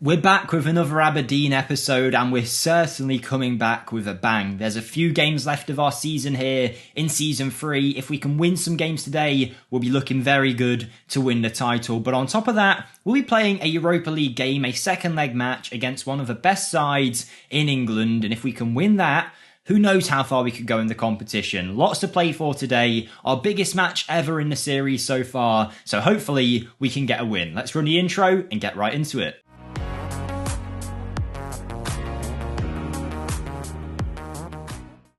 We're back with another Aberdeen episode, and we're certainly coming back with a bang. There's a few games left of our season here in Season 3. If we can win some games today, we'll be looking very good to win the title. But on top of that, we'll be playing a Europa League game, a second leg match against one of the best sides in England. And if we can win that, who knows how far we could go in the competition. Lots to play for today. Our biggest match ever in the series so far. So hopefully we can get a win. Let's run the intro and get right into it.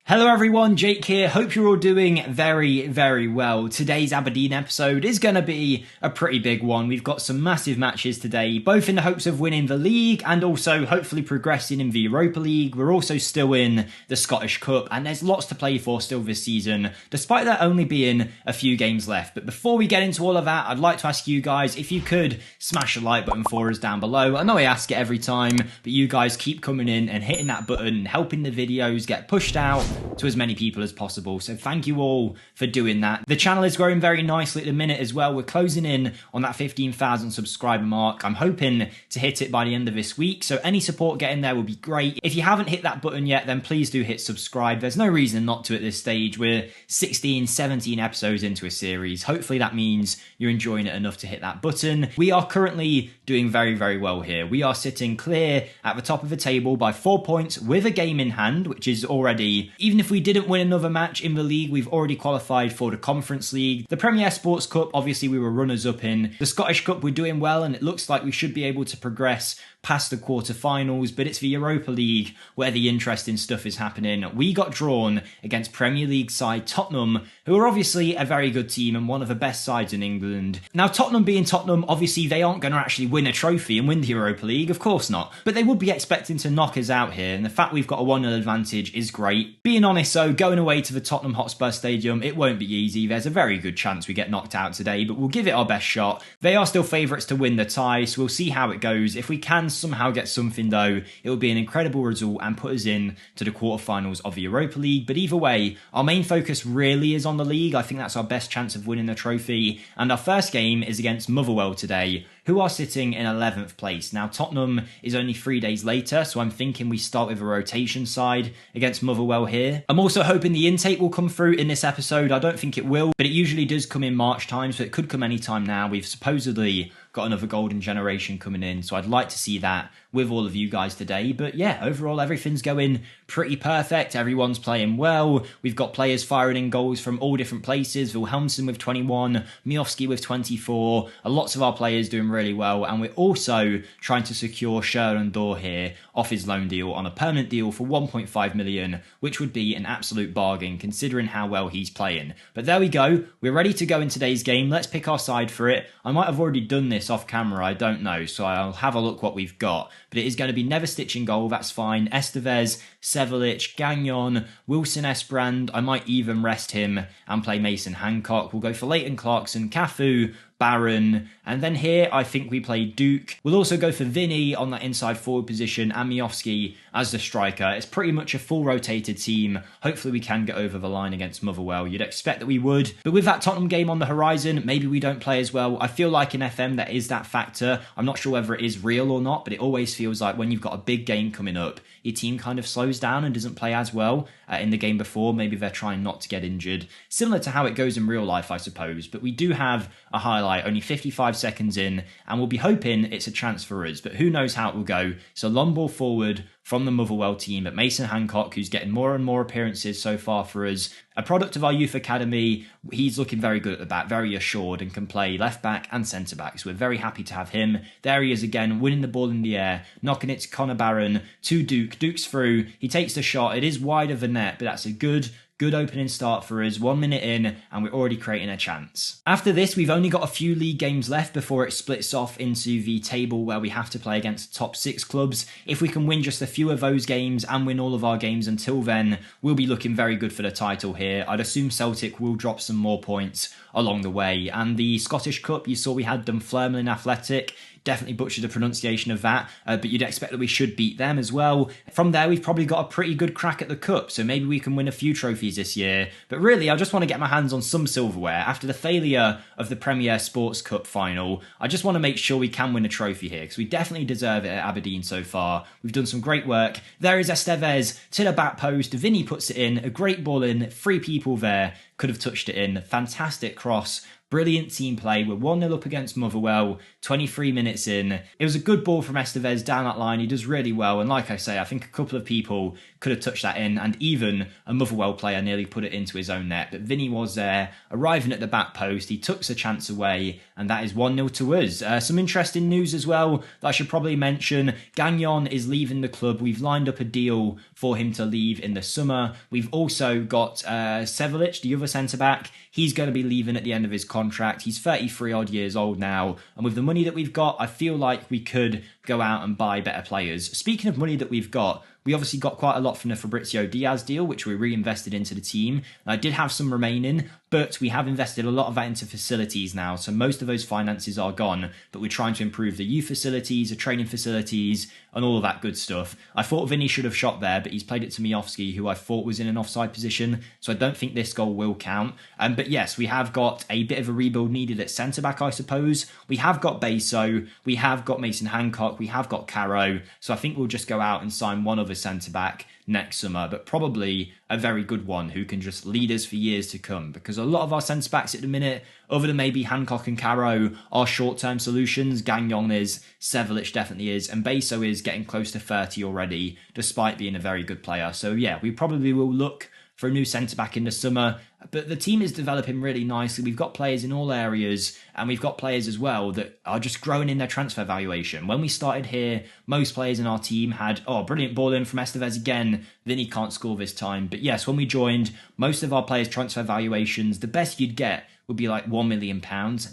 Hello everyone, Jake here. Hope you're all doing very, very well. Today's Aberdeen episode is going to be a pretty big one. We've got some massive matches today, both in the hopes of winning the league and also hopefully progressing in the Europa League. We're also still in the Scottish Cup and there's lots to play for still this season, despite there only being a few games left. But before we get into all of that, I'd like to ask you guys if you could smash the like button for us down below. I know I ask it every time, but you guys keep coming in and hitting that button, helping the videos get pushed out to as many people as possible. So thank you all for doing that. The channel is growing very nicely at the minute as well. We're closing in on that 15,000 subscriber mark. I'm hoping to hit it by the end of this week. So any support getting there will be great. If you haven't hit that button yet, then please do hit subscribe. There's no reason not to at this stage. We're 16, 17 episodes into a series. Hopefully that means you're enjoying it enough to hit that button. We are currently doing very, very well here. We are sitting clear at the top of the table by 4 points with a game in hand, which is already, even if we didn't win another match in the league, we've already qualified for the Conference League. The Premier Sports Cup, obviously we were runners-up in. The Scottish Cup, we're doing well, and it looks like we should be able to progress past the quarter-finals, but it's the Europa League where the interesting stuff is happening. We got drawn against Premier League side Tottenham, who are obviously a very good team and one of the best sides in England. Now, Tottenham being Tottenham, obviously they aren't going to actually win a trophy and win the Europa League, of course not, but they would be expecting to knock us out here, and the fact we've got a 1-0 advantage is great. Being honest though, going away to the Tottenham Hotspur Stadium, it won't be easy. There's a very good chance we get knocked out today, but we'll give it our best shot. They are still favourites to win the tie, so we'll see how it goes. If we can somehow get something though, it will be an incredible result and put us in to the quarterfinals of the Europa League. But either way, our main focus really is on the league. I think that's our best chance of winning the trophy, and our first game is against Motherwell today, who are sitting in 11th place. Now, Tottenham is only 3 days later, so I'm thinking we start with a rotation side against Motherwell here. I'm also hoping the intake will come through in this episode. I don't think it will, but it usually does come in March time, so it could come any time now. We've supposedly got another golden generation coming in, so I'd like to see that with all of you guys today. But yeah, overall everything's going pretty perfect. Everyone's playing well. We've got players firing in goals from all different places. Wilhelmsen with 21, Miofsky with 24, lots of our players doing really well, and we're also trying to secure Sherland Dor here off his loan deal on a permanent deal for 1.5 million, which would be an absolute bargain considering how well he's playing. But there we go, we're ready to go in today's game. Let's pick our side for it. I might have already done this off camera, I don't know, so I'll have a look what we've got. But it is going to be Neverstitch in goal, that's fine. Estevez, Sevelic, Gagnon, Wilson Esbrand. I might even rest him and play Mason Hancock. We'll go for Leighton Clarkson, Cafu, Barron, and then here I think we play Duke. We'll also go for Vinny on that inside forward position and Miofsky as the striker. It's pretty much a full rotated team. Hopefully we can get over the line against Motherwell. You'd expect that we would, but with that Tottenham game on the horizon, maybe we don't play as well. I feel like in FM there is that factor. I'm not sure whether it is real or not, but it always feels like when you've got a big game coming up, your team kind of slows down and doesn't play as well in the game before. Maybe they're trying not to get injured. Similar to how it goes in real life, I suppose, but we do have a highlight only 55 seconds in, and we'll be hoping it's a chance for us, but who knows how it will go. So long ball forward from the Motherwell team at Mason Hancock, who's getting more and more appearances so far for us. A product of our youth academy, he's looking very good at the back, very assured, and can play left back and centre back. So we're very happy to have him. There he is again, winning the ball in the air, knocking it to Connor Barron, to Duke. Duke's through, he takes the shot, it is wide of the net, but that's a good opening start for us. 1 minute in and we're already creating a chance. After this, we've only got a few league games left before it splits off into the table where we have to play against the top 6 clubs. If we can win just a few of those games and win all of our games until then, we'll be looking very good for the title here. I'd assume Celtic will drop some more points along the way. And the Scottish Cup, you saw we had Dunfermline Athletic. Definitely butchered the pronunciation of that, but you'd expect that we should beat them as well. From there, we've probably got a pretty good crack at the cup, so maybe we can win a few trophies this year. But really, I just want to get my hands on some silverware. After the failure of the Premier Sports Cup final, I just want to make sure we can win a trophy here, because we definitely deserve it at Aberdeen so far. We've done some great work. There is Estevez to the back post. Vinny puts it in. A great ball in. 3 people there could have touched it in. Fantastic cross. Brilliant team play. We're 1-0 up against Motherwell, 23 minutes in. It was a good ball from Estevez down that line. He does really well. And like I say, I think a couple of people could have touched that in. And even a Motherwell player nearly put it into his own net. But Vinny was there, arriving at the back post. He took the chance away. And that is 1-0 to us. Some interesting news as well that I should probably mention. Gagnon is leaving the club. We've lined up a deal for him to leave in the summer. We've also got Sevelic, the other centre-back. He's going to be leaving at the end of his contract. He's 33 odd years old now. And with the money that we've got, I feel like we could go out and buy better players. Speaking of money that we've got, we obviously got quite a lot from the Fabrizio Diaz deal, which we reinvested into the team. And I did have some remaining, but we have invested a lot of that into facilities now. So most of those finances are gone, but we're trying to improve the youth facilities, the training facilities, and all of that good stuff. I thought Vinny should have shot there, but he's played it to Miofsky, who I thought was in an offside position. So I don't think this goal will count. But yes, we have got a bit of a rebuild needed at centre-back, I suppose. We have got Beso, we have got Mason Hancock, we have got Caro. So I think we'll just go out and sign one other centre-back next summer, but probably a very good one who can just lead us for years to come, because a lot of our centre-backs at the minute, other than maybe Hancock and Caro, are short-term solutions. Gagnon is, Sevelic definitely is, and Beso is getting close to 30 already, despite being a very good player. So yeah, we probably will look for a new centre-back in the summer. But the team is developing really nicely. We've got players in all areas, and we've got players as well that are just growing in their transfer valuation. When we started here, most players in our team had, brilliant ball in from Estevez again. Vinny can't score this time. But yes, when we joined, most of our players' transfer valuations, the best you'd get would be like £1 million.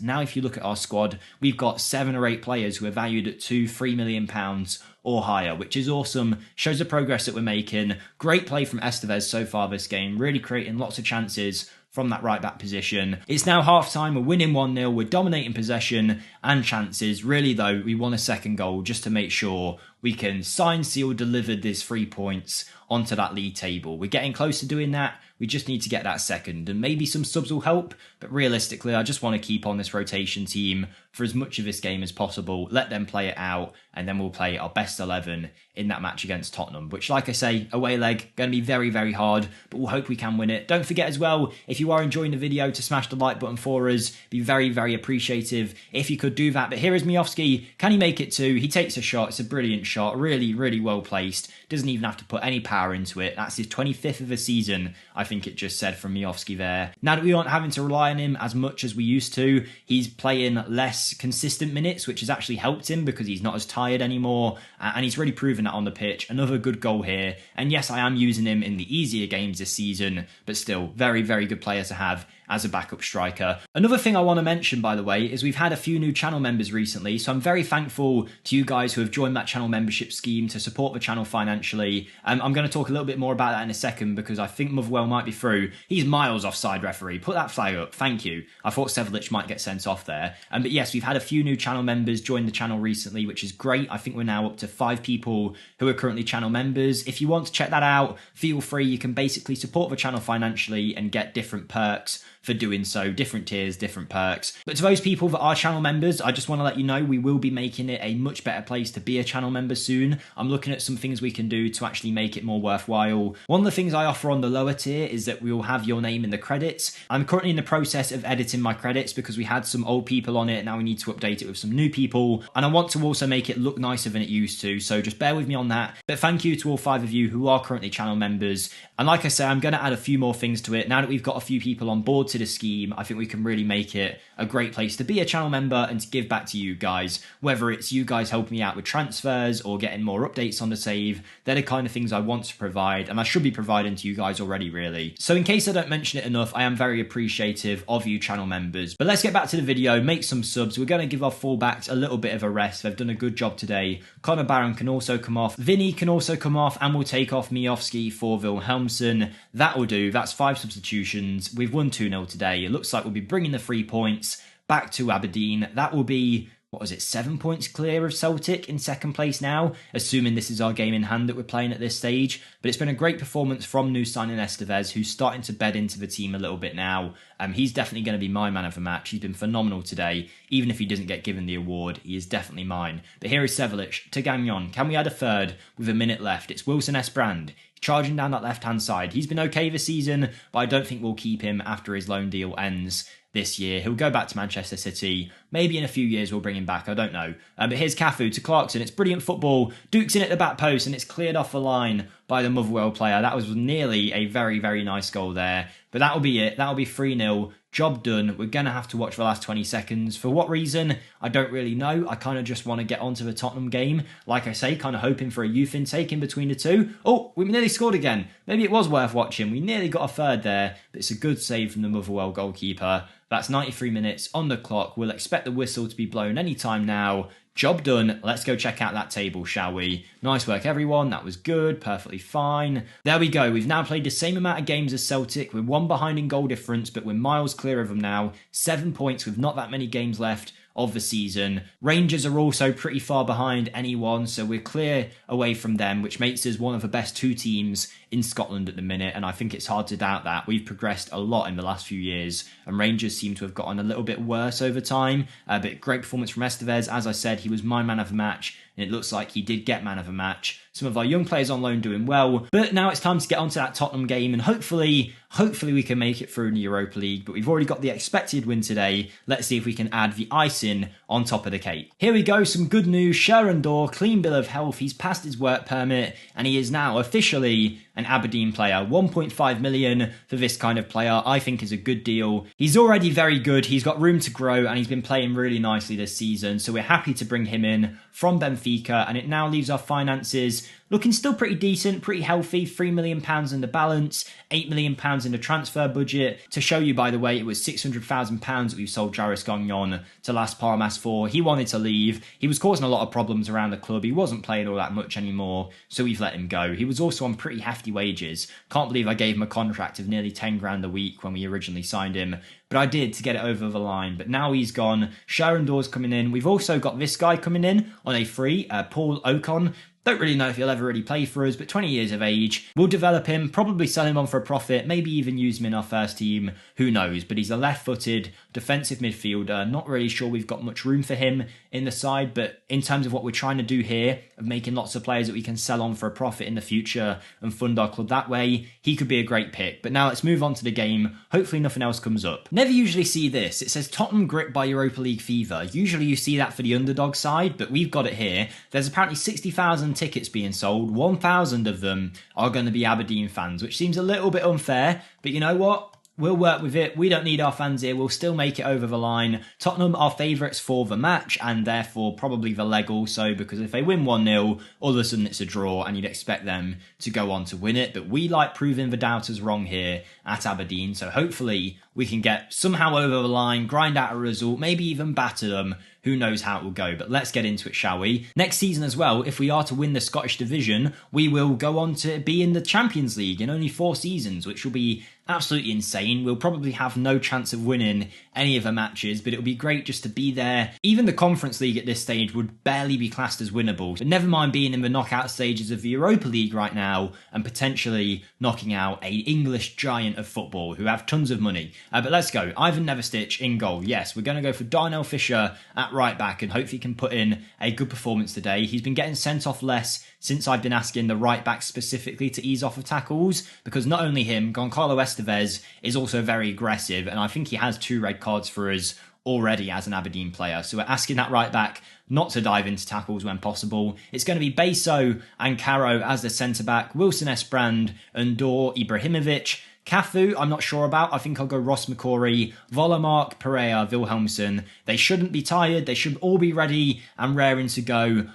Now, if you look at our squad, we've got 7 or 8 players who are valued at £2-3 million or higher, which is awesome. Shows the progress that we're making. Great play from Estevez so far this game, really creating lots of chances from that right back position. It's now half time. We're winning 1-0. We're dominating possession and chances. Really, though, we want a second goal just to make sure we can sign, seal, deliver these 3 points onto that league table. We're getting close to doing that. We just need to get that second, and maybe some subs will help. But realistically, I just want to keep on this rotation team for as much of this game as possible. Let them play it out, and then we'll play our best 11 in that match against Tottenham, which, like I say, away leg, going to be very, very hard, but we'll hope we can win it. Don't forget as well, if you are enjoying the video, to smash the like button for us. Be very, very appreciative if you could do that. But here is Miofsky. Can he make it 2? He takes a shot. It's a brilliant shot. Really, really well placed. Doesn't even have to put any power into it. That's his 25th of the season, I think it just said from Miofsky there. Now that we aren't having to rely on him as much as we used to, he's playing less consistent minutes, which has actually helped him because he's not as tired anymore, and he's really proven that on the pitch. Another good goal here, and yes, I am using him in the easier games this season, but still, very, very good player to have as a backup striker. Another thing I want to mention, by the way, is we've had a few new channel members recently, so I'm very thankful to you guys who have joined that channel membership scheme to support the channel financially. I'm going to talk a little bit more about that in a second, because I think Motherwell might be through. He's miles offside, referee. Put that flag up. Thank you. I thought Sevelic might get sent off there. But yes, we've had a few new channel members join the channel recently, which is great. I think we're now up to 5 people who are currently channel members. If you want to check that out, feel free. You can basically support the channel financially and get different perks for doing so, different tiers, different perks. But to those people that are channel members, I just want to let you know we will be making it a much better place to be a channel member soon. I'm looking at some things we can do to actually make it more worthwhile. One of the things I offer on the lower tier is that we will have your name in the credits. I'm currently in the process of editing my credits because we had some old people on it. Now we need to update it with some new people, and I want to also make it look nicer than it used to, so just bear with me on that. But thank you to all 5 of you who are currently channel members. And like I say, I'm going to add a few more things to it. Now that we've got a few people on board to the scheme, I think we can really make it a great place to be a channel member and to give back to you guys. Whether it's you guys helping me out with transfers or getting more updates on the save, they're the kind of things I want to provide, and I should be providing to you guys already, really. So in case I don't mention it enough, I am very appreciative of you channel members. But let's get back to the video, make some subs. We're going to give our fullbacks a little bit of a rest. They've done a good job today. Connor Barron can also come off. Vinny can also come off, and we'll take off Miofsky for Wilhelmsen. That will do. That's 5 substitutions. We've won 2-0 today. It looks like we'll be bringing the 3 points back to Aberdeen. That will be what was it, 7 points clear of Celtic in second place now, assuming this is our game in hand that we're playing at this stage. But it's been a great performance from new signing Estevez, who's starting to bed into the team a little bit now. He's definitely going to be my man of the match. He's been phenomenal today. Even if he doesn't get given the award, he is definitely mine. But here is Sevilic to Gagnon. Can we add a third with a minute left? It's Wilson Esbrand charging down that left-hand side. He's been okay this season, but I don't think we'll keep him after his loan deal ends this year. He'll go back to Manchester City. Maybe in a few years we'll bring him back. I don't know. But here's Cafu to Clarkson. It's brilliant football. Duke's in at the back post and it's cleared off the line by the Motherwell player. That was nearly a very, very nice goal there. But that'll be it. That'll be 3-0. Job done. We're going to have to watch the last 20 seconds. For what reason? I don't really know. I kind of just want to get onto the Tottenham game. Like I say, kind of hoping for a youth intake in between the two. Oh, we nearly scored again. Maybe it was worth watching. We nearly got a third there, but it's a good save from the Motherwell goalkeeper. That's 93 minutes on the clock. We'll expect the whistle to be blown any time now. Job done. Let's go check out that table, shall we? Nice work, everyone. That was good. Perfectly fine. There we go. We've now played the same amount of games as Celtic. We're one behind in goal difference, but we're miles clear of them now. 7 points with not that many games left of the season. Rangers are also pretty far behind anyone, so we're clear away from them, which makes us one of the best two teams in Scotland at the minute, and I think it's hard to doubt that. We've progressed a lot in the last few years, and Rangers seem to have gotten a little bit worse over time, but great performance from Estevez. As I said, he was my man of the match, and it looks like he did get man of the match. Some of our young players on loan doing well, but now it's time to get onto that Tottenham game, and hopefully we can make it through in the Europa League, but we've already got the expected win today. Let's see if we can add the icing on top of the cake. Here we go, some good news. Sharon Dorr, clean bill of health. He's passed his work permit, and he is now officially an Aberdeen player. 1.5 million for this kind of player, I think, is a good deal. He's already very good. He's got room to grow, and he's been playing really nicely this season, so we're happy to bring him in from Benfica, and it now leaves our finances looking still pretty decent, pretty healthy. £3 million in the balance, £8 million in the transfer budget. To show you, by the way, it was £600,000 that we've sold Jairus Gagnon to Las Palmas for. He wanted to leave. He was causing a lot of problems around the club. He wasn't playing all that much anymore, so we've let him go. He was also on pretty hefty wages. Can't believe I gave him a contract of nearly 10 grand a week when we originally signed him, but I did to get it over the line. But now he's gone. Sharon Dorr's coming in. We've also got this guy coming in on a free, Paul Ocon. Don't really know if he'll ever really play for us, but 20 years of age. We'll develop him, probably sell him on for a profit, maybe even use him in our first team. Who knows? But he's a left-footed defensive midfielder. Not really sure we've got much room for him in the side, but in terms of what we're trying to do here, of making lots of players that we can sell on for a profit in the future and fund our club that way, he could be a great pick. But now let's move on to the game. Hopefully nothing else comes up. Never usually see this. It says Tottenham gripped by Europa League fever. Usually you see that for the underdog side, but we've got it here. There's apparently 60,000 tickets being sold. 1,000 of them are going to be Aberdeen fans, which seems a little bit unfair, but you know what? We'll work with it. We don't need our fans here. We'll still make it over the line. Tottenham are favourites for the match and therefore probably the leg also, because if they win 1-0, all of a sudden it's a draw and you'd expect them to go on to win it. But we like proving the doubters wrong here at Aberdeen. So hopefully we can get somehow over the line, grind out a result, maybe even batter them. Who knows how it will go, but let's get into it, shall we? Next season as well, if we are to win the Scottish Division, we will go on to be in the Champions League in only 4 seasons, which will be absolutely insane. We'll probably have no chance of winning any of the matches, but it'll be great just to be there. Even the Conference League at this stage would barely be classed as winnable, but never mind being in the knockout stages of the Europa League right now and potentially knocking out a English giant of football who have tons of money. But let's go. Ivan Neverstich in goal. Yes, we're going to go for Darnell Fisher at right back and hopefully he can put in a good performance today. He's been getting sent off less since I've been asking the right back specifically to ease off of tackles, because not only him, Goncalo Estevez is also very aggressive, and I think he has 2 red cards for us already as an Aberdeen player. So we're asking that right back not to dive into tackles when possible. It's going to be Beso and Caro as the centre-back, Wilson Esbrand and Dor Ibrahimovic. Cafu, I'm not sure about. I think I'll go Ross McCrory, Volamark, Pereira, Wilhelmsen. They shouldn't be tired. They should all be ready and raring to go.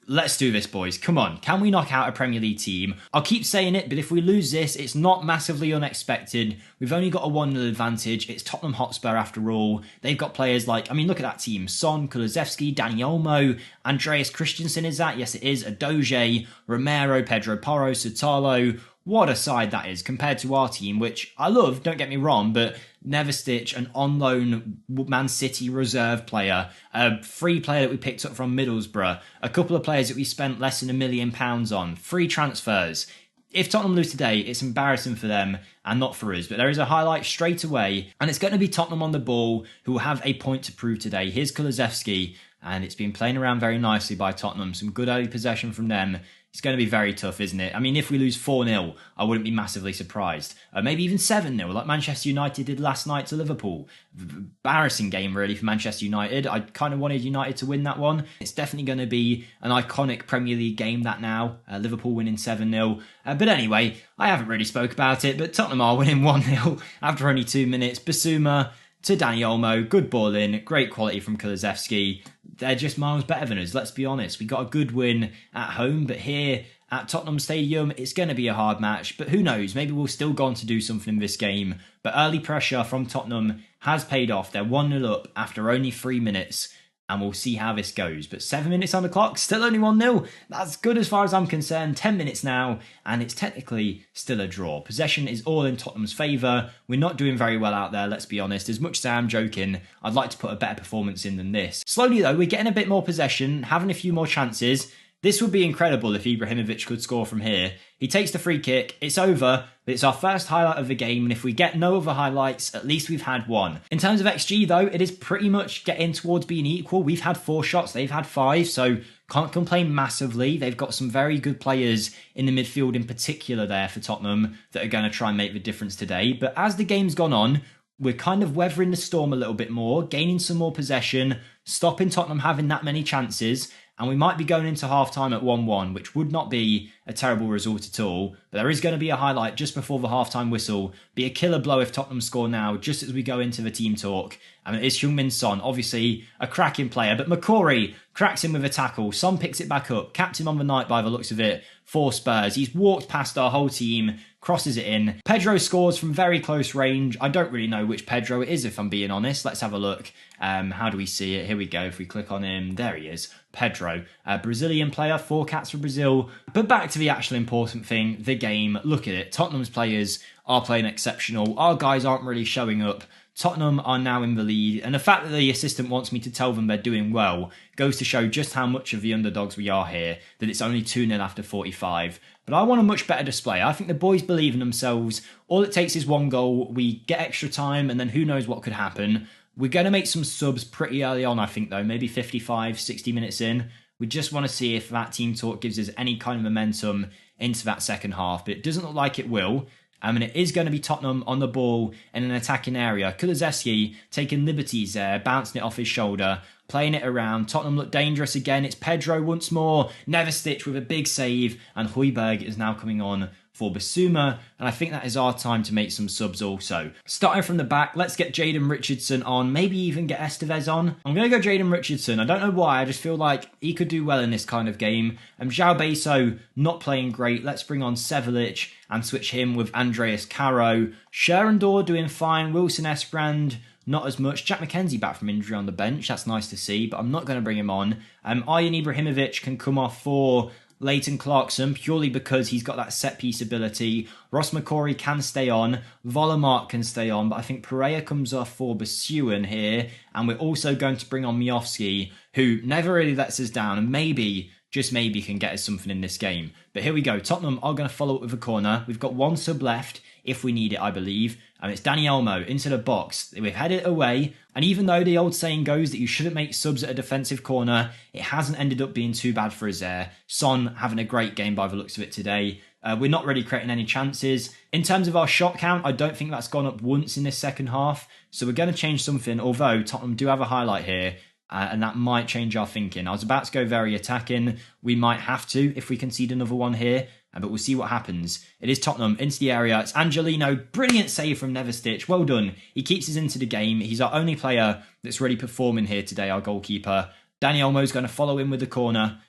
Let's do this, boys. Come on. Can we knock out a Premier League team? I'll keep saying it, but if we lose this, it's not massively unexpected. We've only got a 1-0 advantage. It's Tottenham Hotspur after all. They've got players like, I mean, look at that team. Son, Kulusevski, Dani Olmo, Andreas Christensen is that? Yes, it is. Adoje, Romero, Pedro Porro, Sotalo. What a side that is compared to our team, which I love, don't get me wrong, but Neverstitch, an on loan Man City reserve player, a free player that we picked up from Middlesbrough, a couple of players that we spent less than £1 million on, free transfers. If Tottenham lose today, it's embarrassing for them and not for us. But there is a highlight straight away, and it's going to be Tottenham on the ball who will have a point to prove today. Here's Kulusevski, and it's been playing around very nicely by Tottenham. Some good early possession from them. It's going to be very tough, isn't it? I mean, if we lose 4-0, I wouldn't be massively surprised. Maybe even 7-0, like Manchester United did last night to Liverpool. Embarrassing game, really, for Manchester United. I kind of wanted United to win that one. It's definitely going to be an iconic Premier League game, that now. Liverpool winning 7-0. But anyway, I haven't really spoke about it, but Tottenham are winning 1-0 after only 2 minutes. Basuma to Dani Olmo, good ball in, great quality from Kulusevski. They're just miles better than us, let's be honest. We got a good win at home, but here at Tottenham Stadium, it's going to be a hard match. But who knows, maybe we'll still go on to do something in this game. But early pressure from Tottenham has paid off. They're 1-0 up after only 3 minutes. And we'll see how this goes. But 7 minutes on the clock, still only 1-0. That's good as far as I'm concerned. 10 minutes now, and it's technically still a draw. Possession is all in Tottenham's favour. We're not doing very well out there, let's be honest. As much as I am joking, I'd like to put a better performance in than this. Slowly though, we're getting a bit more possession, having a few more chances. This would be incredible if Ibrahimovic could score from here. He takes the free kick, it's over, but it's our first highlight of the game, and if we get no other highlights, at least we've had one. In terms of XG though, it is pretty much getting towards being equal. We've had 4 shots, they've had 5, so can't complain massively. They've got some very good players in the midfield in particular there for Tottenham that are going to try and make the difference today. But as the game's gone on, we're kind of weathering the storm a little bit more, gaining some more possession, stopping Tottenham having that many chances, and we might be going into half-time at 1-1, which would not be a terrible result at all. But there is going to be a highlight just before the half-time whistle. Be a killer blow if Tottenham score now, just as we go into the team talk. And it is Heung-min Son, obviously a cracking player, but McCory cracks him with a tackle. Son picks it back up, captain on the night by the looks of it for Spurs. He's walked past our whole team, crosses it in. Pedro scores from very close range. I don't really know which Pedro it is, if I'm being honest. Let's have a look. How do we see it? Here we go. If we click on him, there he is. Pedro, a Brazilian player, 4 caps for Brazil. But back to the actual important thing, the game. Look at it. Tottenham's players are playing exceptional. Our guys aren't really showing up. Tottenham are now in the lead, and the fact that the assistant wants me to tell them they're doing well goes to show just how much of the underdogs we are here, that it's only 2-0 after 45. But I want a much better display. I think the boys believe in themselves. All it takes is 1 goal, we get extra time, and then who knows what could happen. We're going to make some subs pretty early on, I think, though, maybe 55, 60 minutes in. We just want to see if that team talk gives us any kind of momentum into that second half, but it doesn't look like it will. And it is going to be Tottenham on the ball in an attacking area. Kulusevski taking liberties there, bouncing it off his shoulder, playing it around. Tottenham look dangerous again. It's Pedro once more. Neverstitch with a big save. And Højbjerg is now coming on for Basuma. And I think that is our time to make some subs also. Starting from the back, let's get Jaden Richardson on. Maybe even get Estevez on. I'm going to go Jaden Richardson. I don't know why. I just feel like he could do well in this kind of game. João Beso not playing great. Let's bring on Sevelic and switch him with Andreas Caro. Sherendor doing fine. Wilson Esprand, not as much. Jack McKenzie back from injury on the bench. That's nice to see, but I'm not going to bring him on. Arjen Ibrahimovic can come off for Leighton Clarkson purely because he's got that set-piece ability. Ross McCory can stay on. Vollemark can stay on, but I think Pereira comes off for Basuan here. And we're also going to bring on Miofsky, who never really lets us down and maybe, just maybe, can get us something in this game. But here we go. Tottenham are going to follow up with a corner. We've got 1 sub left if we need it, I believe. And it's Dani Olmo into the box. We've headed it away. And even though the old saying goes that you shouldn't make subs at a defensive corner, it hasn't ended up being too bad for us there. Son having a great game by the looks of it today. We're not really creating any chances. In terms of our shot count, I don't think that's gone up once in this second half. So we're going to change something, although Tottenham do have a highlight here. And that might change our thinking. I was about to go very attacking. We might have to if we concede another one here. But we'll see what happens. It is Tottenham into the area. It's Angelino. Brilliant save from Neverstitch. Well done. He keeps us into the game. He's our only player that's really performing here today, our goalkeeper. Dani Olmo's going to follow in with the corner.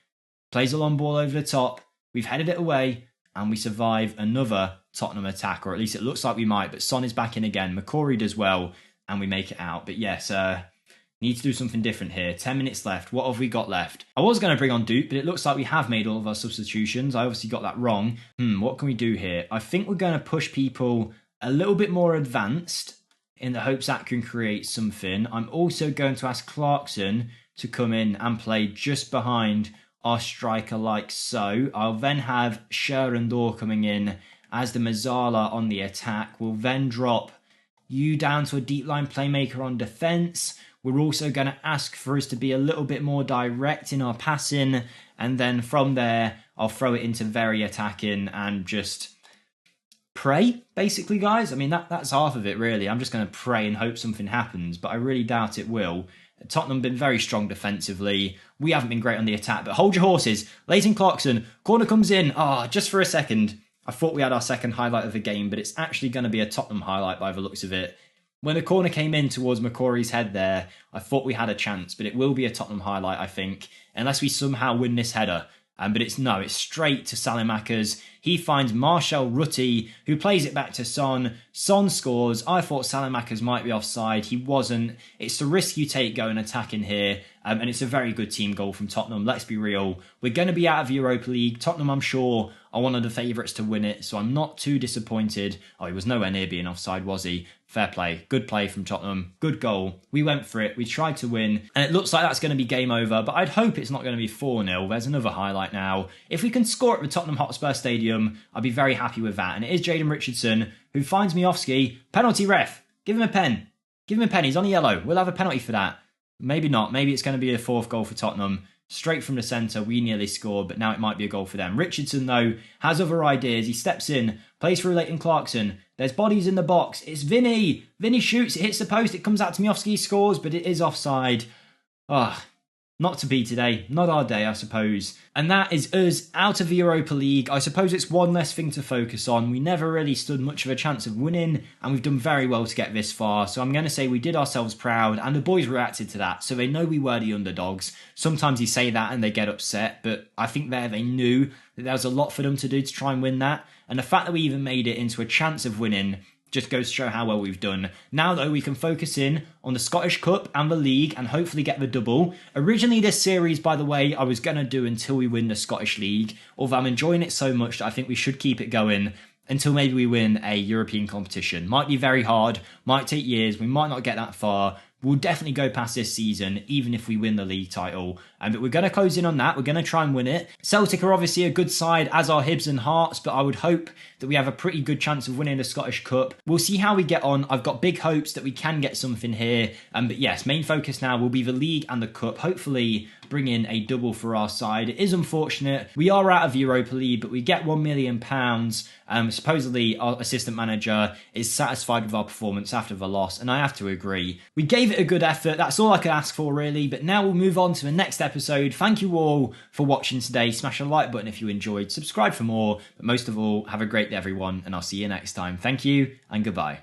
Plays a long ball over the top. We've headed it away. And we survive another Tottenham attack. Or at least it looks like we might. But Son is back in again. McCory does well. And we make it out. But yes, Need to do something different here. 10 minutes left. What have we got left? I was going to bring on Duke, but it looks like we have made all of our substitutions. I obviously got that wrong. What can we do here? I think we're going to push people a little bit more advanced in the hopes that can create something. I'm also going to ask Clarkson to come in and play just behind our striker like so. I'll then have Sherendor coming in as the Mazzala on the attack. We'll then drop you down to a deep line playmaker on defence. We're also going to ask for us to be a little bit more direct in our passing. And then from there, I'll throw it into very attacking and just pray, basically, guys. I mean, that's half of it, really. I'm just going to pray and hope something happens, but I really doubt it will. Tottenham been very strong defensively. We haven't been great on the attack, but hold your horses. Leighton Clarkson, corner comes in. Just for a second, I thought we had our second highlight of the game, but it's actually going to be a Tottenham highlight by the looks of it. When the corner came in towards McCory's head there, I thought we had a chance, but it will be a Tottenham highlight, I think, unless we somehow win this header. But it's straight to Salamakers. He finds Marshall Rutti, who plays it back to Son. Son scores. I thought Salamakers might be offside. He wasn't. It's the risk you take going attacking here. And it's a very good team goal from Tottenham. Let's be real. We're going to be out of Europa League. Tottenham, I'm sure, are one of the favourites to win it, so I'm not too disappointed. He was nowhere near being offside, was he? Fair play. Good play from Tottenham. Good goal. We went for it. We tried to win. And it looks like that's going to be game over, but I'd hope it's not going to be 4-0. There's another highlight now. If we can score at the Tottenham Hotspur Stadium, I'll be very happy with that. And it is Jadon Richardson who finds Miofsky. Penalty ref. Give him a pen. Give him a pen. He's on a yellow. We'll have a penalty for that. Maybe not. Maybe it's going to be a fourth goal for Tottenham. Straight from the centre, we nearly scored, but now it might be a goal for them. Richardson, though, has other ideas. He steps in, plays for Leighton Clarkson. There's bodies in the box. It's Vinny. Vinny shoots, it hits the post, it comes out to Miofsky, scores, but it is offside. Not to be today. Not our day, I suppose. And that is us out of the Europa League. I suppose it's one less thing to focus on. We never really stood much of a chance of winning, and we've done very well to get this far. So I'm going to say we did ourselves proud, and the boys reacted to that. So they know we were the underdogs. Sometimes you say that and they get upset, but I think they knew that there was a lot for them to do to try and win that. And the fact that we even made it into a chance of winning just goes to show how well we've done. Now, though, we can focus in on the Scottish Cup and the League and hopefully get the double. Originally, this series, by the way, I was going to do until we win the Scottish League, although I'm enjoying it so much that I think we should keep it going until maybe we win a European competition. Might be very hard, might take years, we might not get that far. We'll definitely go past this season, even if we win the league title. But we're going to close in on that. We're going to try and win it. Celtic are obviously a good side, as are Hibs and Hearts, but I would hope that we have a pretty good chance of winning the Scottish Cup. We'll see how we get on. I've got big hopes that we can get something here. But yes, main focus now will be the league and the cup. Hopefully bring in a double for our side. It is unfortunate. We are out of Europa League, but we get £1 million. Supposedly, our assistant manager is satisfied with our performance after the loss, and I have to agree. We gave it a good effort. That's all I could ask for, really. But now we'll move on to the next episode. Thank you all for watching today. Smash a like button if you enjoyed. Subscribe for more. But most of all, have a great day, everyone, and I'll see you next time. Thank you, and goodbye.